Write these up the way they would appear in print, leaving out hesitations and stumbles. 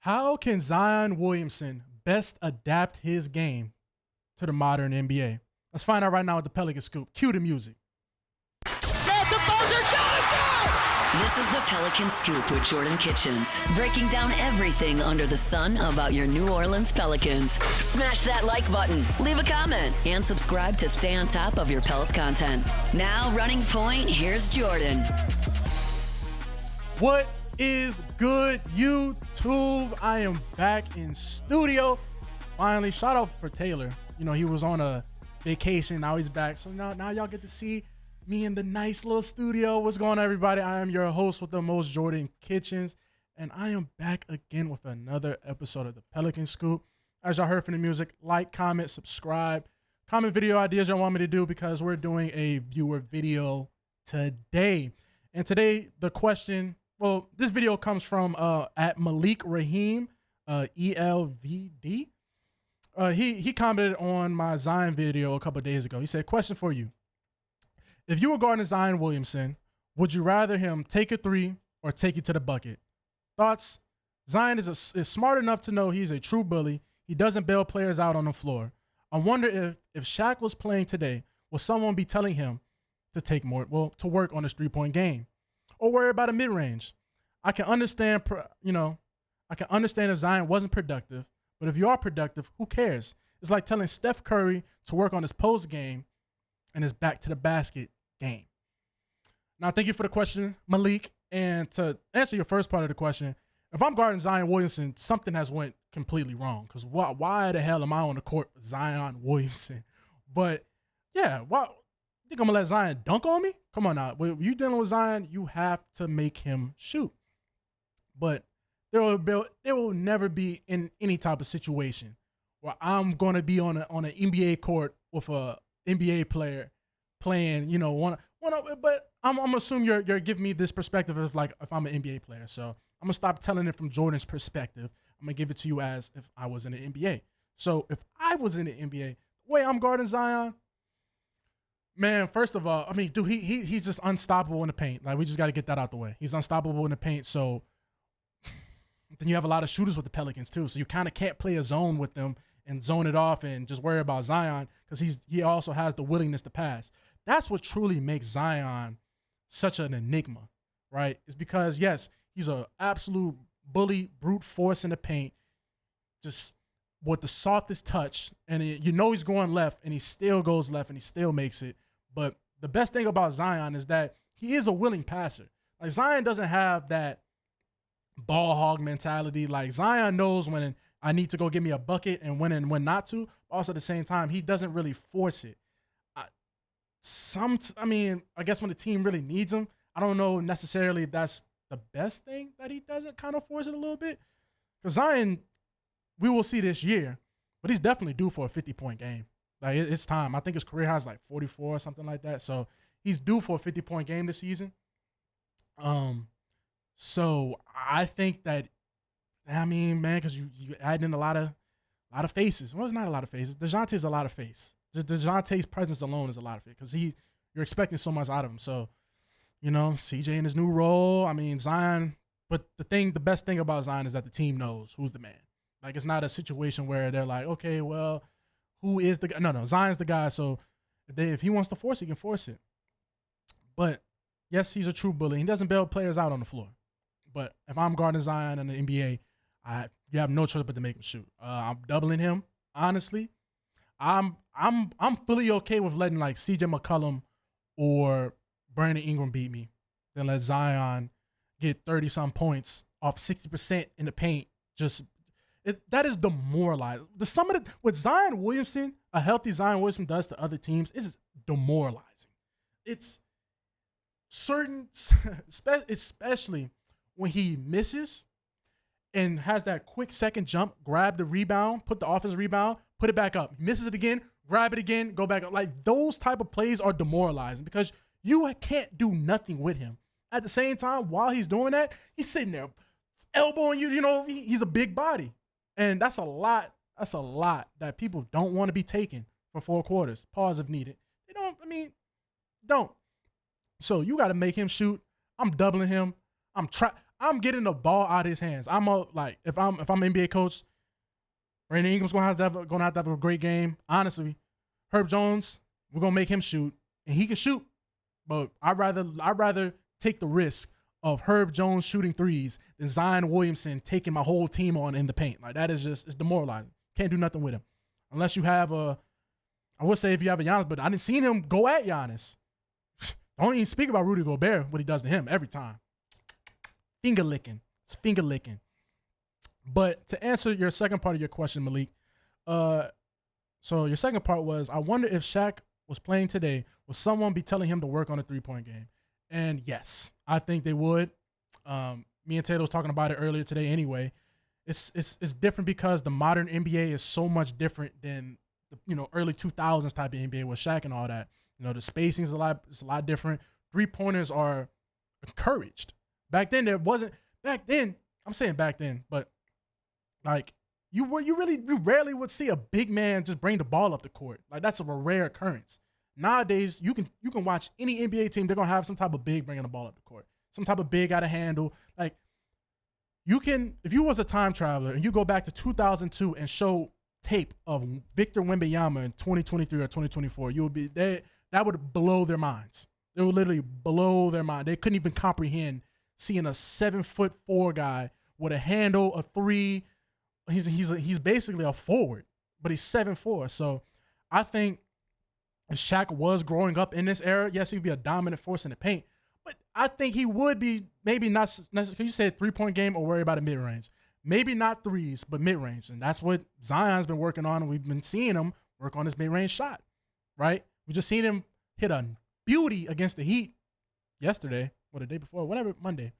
How can Zion Williamson best adapt his game to the modern NBA? Let's find out right now with the Pelicans Scoop. Cue the music. At the buzzer, got it, go! This is the Pelicans Scoop with Jordan Kitchens, breaking down everything under the sun about your New Orleans Pelicans. Smash that like button, leave a comment, and subscribe to stay on top of your Pels content. Now, running point, here's Jordan. What is good, YouTube? I am back in studio. Finally, shout out for Taylor. You know, he was on a vacation. Now he's back. So now y'all get to see me in the nice little studio. What's going on, everybody? I am your host with the most, Jordan Kitchens, and I am back again with another episode of the Pelicans Scoop. As y'all heard from the music, like, comment, subscribe, comment video ideas y'all want me to do because we're doing a viewer video today. And today, the question, well, this video comes from at Malik Raheem, ELVD. He commented on my Zion video a couple of days ago. He said, question for you. If you were guarding Zion Williamson, would you rather him take a three or take you to the bucket? Thoughts? Zion is smart enough to know he's a true bully. He doesn't bail players out on the floor. I wonder if Shaq was playing today, would someone be telling him to take more, to work on his three-point game or worry about a mid-range? I can understand, if Zion wasn't productive, but if you are productive, who cares? It's like telling Steph Curry to work on his post game and his back to the basket game. Now, thank you for the question, Malik. And to answer your first part of the question, if I'm guarding Zion Williamson, something has went completely wrong. Because why the hell am I on the court with Zion Williamson? But yeah, why? You think I'm gonna let Zion dunk on me? Come on now. When you dealing with Zion, you have to make him shoot. But there will never be in any type of situation where I'm gonna be on an NBA court with a NBA player playing, but I'm assuming you're giving me this perspective of like if I'm an NBA player. So I'm gonna stop telling it from Jordan's perspective. I'm gonna give it to you as if I was in the NBA. So if I was in the NBA, the way I'm guarding Zion, man, first of all, I mean, dude, he's just unstoppable in the paint. Like, we just got to get that out the way. He's unstoppable in the paint. So then you have a lot of shooters with the Pelicans too. So you kind of can't play a zone with them and zone it off and just worry about Zion because he also has the willingness to pass. That's what truly makes Zion such an enigma, right? It's because, yes, he's an absolute bully, brute force in the paint, just with the softest touch. And he's going left, and he still goes left, and he still makes it. But the best thing about Zion is that he is a willing passer. Like, Zion doesn't have that ball hog mentality. Like, Zion knows when I need to go get me a bucket and when not to. Also, at the same time, he doesn't really force it. I guess when the team really needs him, I don't know necessarily if that's the best thing that he doesn't kind of force it a little bit. Because Zion, we will see this year, but he's definitely due for a 50-point game. Like, it's time. I think his career high is like 44 or something like that. So he's due for a 50-point game this season. So I think that, man, because you add in a lot of faces. Well, it's not a lot of faces. DeJounte's a lot of face. DeJounte's presence alone is a lot of it because you're expecting so much out of him. So, CJ in his new role. I mean, Zion. But the best thing about Zion is that the team knows who's the man. Like, it's not a situation where they're like, okay, well, who is the guy? No, Zion's the guy. So if he wants to force it, he can force it. But yes, he's a true bully. He doesn't bail players out on the floor. But if I'm guarding Zion in the NBA, you have no choice but to make him shoot. I'm doubling him. Honestly, I'm fully okay with letting like CJ McCollum or Brandon Ingram beat me, then let Zion get 30-some points off 60% in the paint. That is demoralizing. What Zion Williamson, a healthy Zion Williamson does to other teams is demoralizing. It's certain, especially when he misses and has that quick second jump, grab the rebound, put the offensive rebound, put it back up. He misses it again, grab it again, go back up. Like, those type of plays are demoralizing because you can't do nothing with him. At the same time, while he's doing that, he's sitting there elbowing you. He's a big body. And that's a lot that people don't want to be taking for 4 quarters. Pause if needed. Don't. So you got to make him shoot. I'm doubling him. I'm getting the ball out of his hands. If I'm NBA coach, Brandon Ingram's gonna have to have a great game. Honestly, Herb Jones, we're gonna make him shoot, and he can shoot. But I'd rather take the risk of Herb Jones shooting threes than Zion Williamson taking my whole team on in the paint. Like, that is it's demoralizing. Can't do nothing with him. Unless you have I would say if you have a Giannis, but I didn't see him go at Giannis. Don't even speak about Rudy Gobert, what he does to him every time. Finger licking. It's finger licking. But to answer your second part of your question, Malik, so your second part was, I wonder if Shaq was playing today, would someone be telling him to work on a three-point game? And yes, I think they would. Me and Taylor was talking about it earlier today anyway. It's different because the modern NBA is so much different than the early 2000s type of NBA with Shaq and all that. The spacing is a lot different. Three-pointers are encouraged. Back then there wasn't. Back then, I'm saying back then, but like you rarely would see a big man just bring the ball up the court. Like, that's a rare occurrence. Nowadays, you can watch any NBA team, they're gonna have some type of big bringing the ball up the court, some type of big out of handle. Like, you can, if you was a time traveler and you go back to 2002 and show tape of Victor Wembanyama in 2023 or 2024, you would be that would blow their minds. It would literally blow their mind. They couldn't even comprehend seeing a 7'4" guy with a handle, a three. He's basically a forward, but he's 7'4". So I think if Shaq was growing up in this era, yes, he'd be a dominant force in the paint. But I think he would be maybe not necessarily, you said 3-point game or worry about a mid-range. Maybe not threes, but mid-range. And that's what Zion's been working on, and we've been seeing him work on his mid-range shot, right? We just seen him hit a beauty against the Heat yesterday, or the day before, whatever, Monday.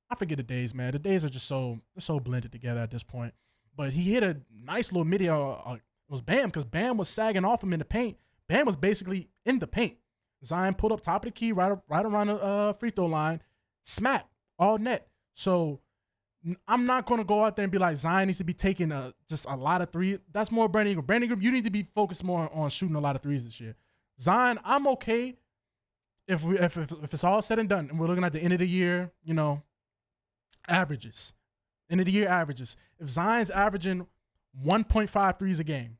I forget the days, man. The days are just so blended together at this point. But he hit a nice little midi. It was Bam, because Bam was sagging off him in the paint. Bam was basically in the paint. Zion pulled up top of the key right around the free throw line, smack, all net. So I'm not going to go out there and be like, Zion needs to be taking just a lot of threes. That's more Brandon Ingram. Brandon Ingram, you need to be focused more on shooting a lot of threes this year. Zion, I'm okay if it's all said and done and we're looking at the end of the year, averages. End of the year averages. If Zion's averaging 1.5 threes a game,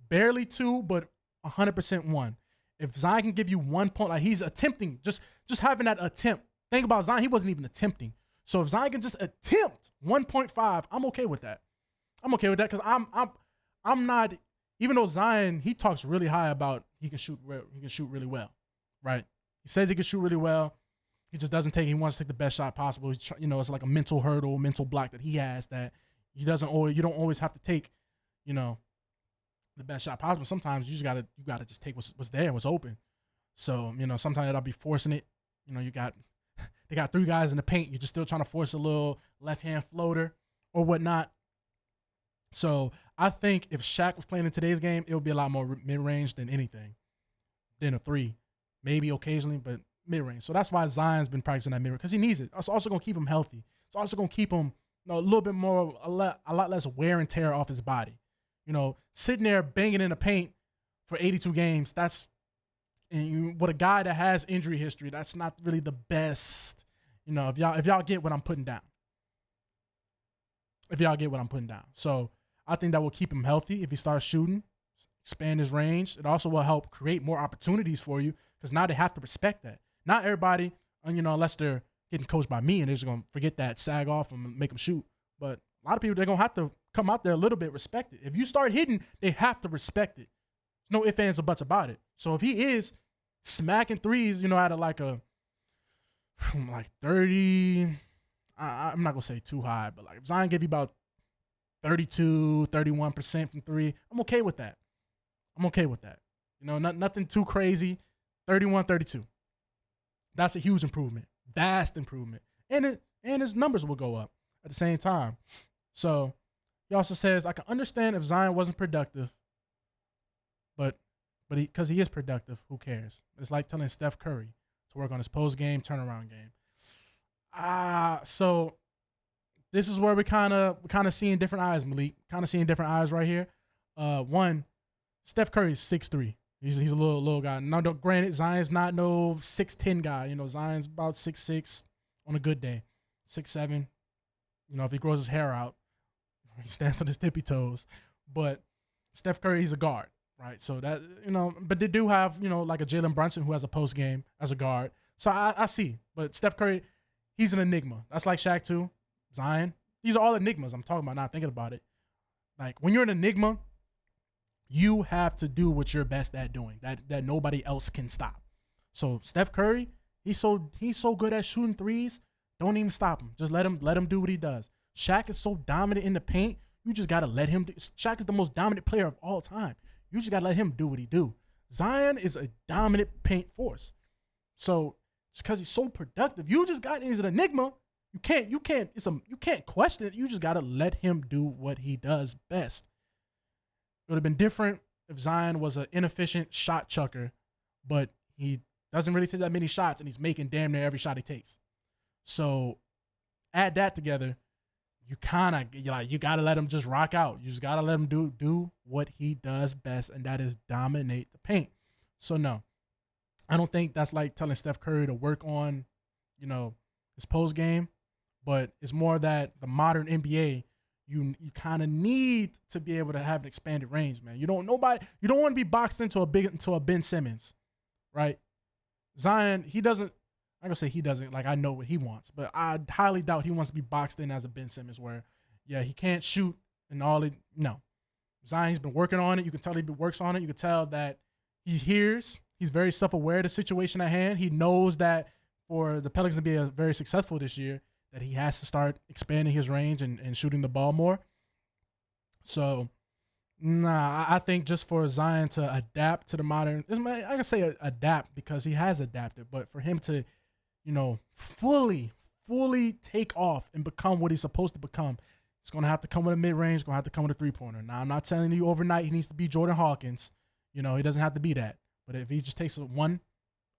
barely 2, but 100% 1. If Zion can give you 1 point, like he's attempting, just having that attempt. Think about Zion, he wasn't even attempting. So if Zion can just attempt 1.5, I'm okay with that. I'm okay with that because I'm not, even though Zion, he talks really high about he can shoot really well, right? He says he can shoot really well. He just doesn't take. He wants to take the best shot possible. It's like a mental hurdle, mental block that he has that you don't always have to take, the best shot possible. Sometimes you gotta just take what's there and what's open. So sometimes I'll be forcing it. They got 3 guys in the paint. You're just still trying to force a little left hand floater or whatnot. So I think if Shaq was playing in today's game, it would be a lot more mid range than anything, than a 3, maybe occasionally, but mid-range. So that's why Zion's been practicing that mid-range, because he needs it. It's also going to keep him healthy. It's also going to keep him a little bit more, a lot less wear and tear off his body. Sitting there banging in the paint for 82 games, with a guy that has injury history, that's not really the best. If y'all get what I'm putting down. So I think that will keep him healthy if he starts shooting, expand his range. It also will help create more opportunities for you, because now they have to respect that. Not everybody, unless they're getting coached by me and they're just going to forget that, sag off and make them shoot. But a lot of people, they're going to have to come out there a little bit, respect it. If you start hitting, they have to respect it. No ifs, ands, or buts about it. So if he is smacking threes, out of like 30, I'm not going to say too high, but like if Zion gave you about 32, 31% from 3, I'm okay with that. Nothing too crazy. 31, 32. That's a huge improvement, vast improvement. And his numbers will go up at the same time. So he also says, I can understand if Zion wasn't productive, but because he is productive, who cares? It's like telling Steph Curry to work on his post-game turnaround game. So this is where we kind of seeing different eyes, Malik. Kind of seeing different eyes right here. One, Steph Curry is 6'3". He's a little guy. Now, granted, Zion's not no 6'10" guy. Zion's about 6'6" on a good day. 6'7". You know, if he grows his hair out, he stands on his tippy toes. But Steph Curry, he's a guard, right? So that, you know, but they do have, you know, like a Jalen Brunson who has a post game as a guard. So I see. But Steph Curry, he's an enigma. That's like Shaq too. Zion. These are all enigmas I'm talking about now, thinking about it. Like, when you're an enigma, you have to do what you're best at doing, that nobody else can stop. So Steph Curry, he's so good at shooting threes. Don't even stop him. Just let him do what he does. Shaq is so dominant in the paint. You just got to let him do. Shaq is the most dominant player of all time. You just got to let him do what he do. Zion is a dominant paint force. So just because he's so productive, you just got, he's an enigma. You can't question it. You just got to let him do what he does best. It would have been different if Zion was an inefficient shot chucker, but he doesn't really take that many shots, and he's making damn near every shot he takes. So add that together, you got to let him just rock out. You just got to let him do what he does best, and that is dominate the paint. So no, I don't think that's like telling Steph Curry to work on, you know, his post game, but it's more that the modern NBA, you kind of need to be able to have an expanded range, man. You don't want to be boxed into a Ben Simmons, right? Zion, I'm gonna say he doesn't, like, I know what he wants, but I highly doubt he wants to be boxed in as a Ben Simmons where, yeah, he can't shoot and no. Zion, he's been working on it. You can tell he works on it. You can tell that he's very self-aware of the situation at hand. He knows that for the Pelicans to be very successful this year, that he has to start expanding his range and shooting the ball more. So, I think just for Zion to adapt to the modern, I can say adapt because he has adapted, but for him to, you know, fully take off and become what he's supposed to become, it's going to have to come with a mid-range, going to have to come with a three-pointer. Now, I'm not telling you overnight he needs to be Jordan Hawkins. You know, he doesn't have to be that. But if he just takes one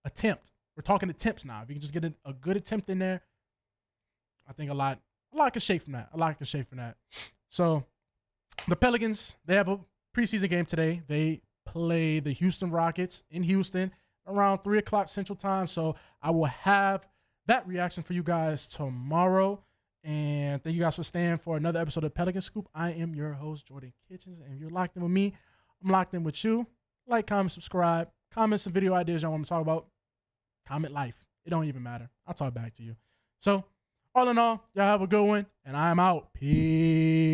attempt, we're talking attempts now. If he can just get a good attempt in there, I think a lot can shake from that. So the Pelicans, they have a preseason game today. They play the Houston Rockets in Houston around 3 o'clock Central Time. So I will have that reaction for you guys tomorrow. And thank you guys for staying for another episode of Pelicans Scoop. I am your host, Jordan Kitchens, and you're locked in with me. I'm locked in with you. Like, comment, subscribe, comment some video ideas y'all want to talk about. Comment life. It don't even matter. I'll talk back to you. So, all in all, y'all have a good one, and I'm out. Peace.